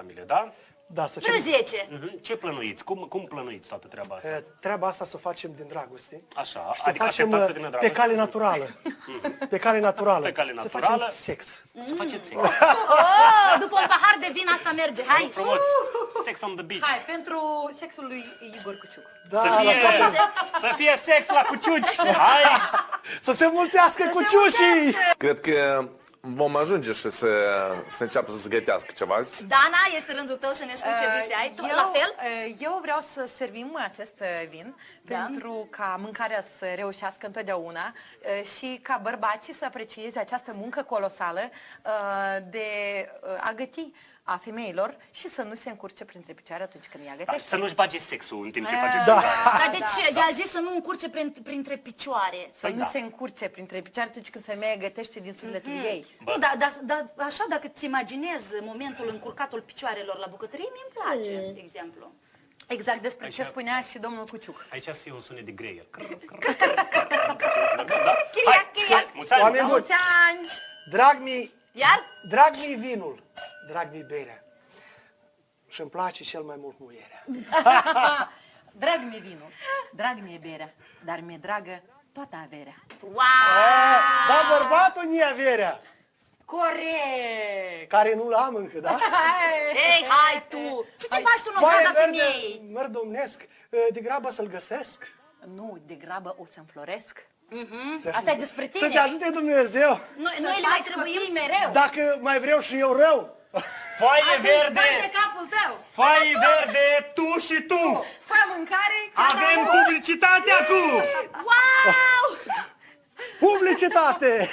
familie, da? Da, să Vreo 10. Ce plănuiți? Cum plănuiți toată treaba asta? Treaba asta să o facem din dragoste. Așa, Și să adică facem așteptați să vină pe dragoste? cale naturală. Pe cale naturală. Pe cale Să naturală. facem sex. Să faceți sex. Oh, după un pahar de vin asta merge, hai! Frumos. Sex on the beach. Hai, pentru sexul lui Igor Cuciuc. Da, Să fie sex la cuciuci. Hai! să se mulțească cu ciușii! Cred că vom ajunge și să înceapă să se gătească ceva azi. Dana, este rândul tău să ne spui ce vise ai. Tu, la fel? Eu vreau să servim acest vin pentru ca mâncarea să reușească întotdeauna și ca bărbații să aprecieze această muncă colosală de a găti a femeilor și să nu se încurce printre picioare atunci când ea gătește. Să nu-și bage sexul în timp ce face Da. Dar de ce? Ea a zis să nu încurce printre picioare. Să nu se încurce printre picioare atunci când femeia gătește din sufletul ei. Nu, dar așa, dacă ți imaginezi momentul încurcatul picioarelor la bucătărie, mi-mi place, de exemplu. Exact despre ce spunea și domnul Cuciuc. Aici să fie un sunet de greier. Chiriac, chiriac. Oameni buni, Mulți ani! drag mi vinul, drag mi berea. Și îmi place cel mai mult muierea. Drag mi-e vinul, drag mi-e berea, dar mi-e dragă toată averea. Wow! Dar bărbatul nu-i averea, Corect! care nu-l am încă, da? Ei, hai tu! Ce te faci tu în obrada femeii? măr domnesc, degrabă să-l găsesc. Nu, degrabă o să înfloresc. Să- Asta e despre tine. Să te ajute Dumnezeu. Noi le mai trebuim mereu. Dacă mai vreau și eu rău. Foaie Bate verde! capul tău. Foaie verde, tu și tu! Fă mâncare. Avem publicitate acum! Wow! Publicitate!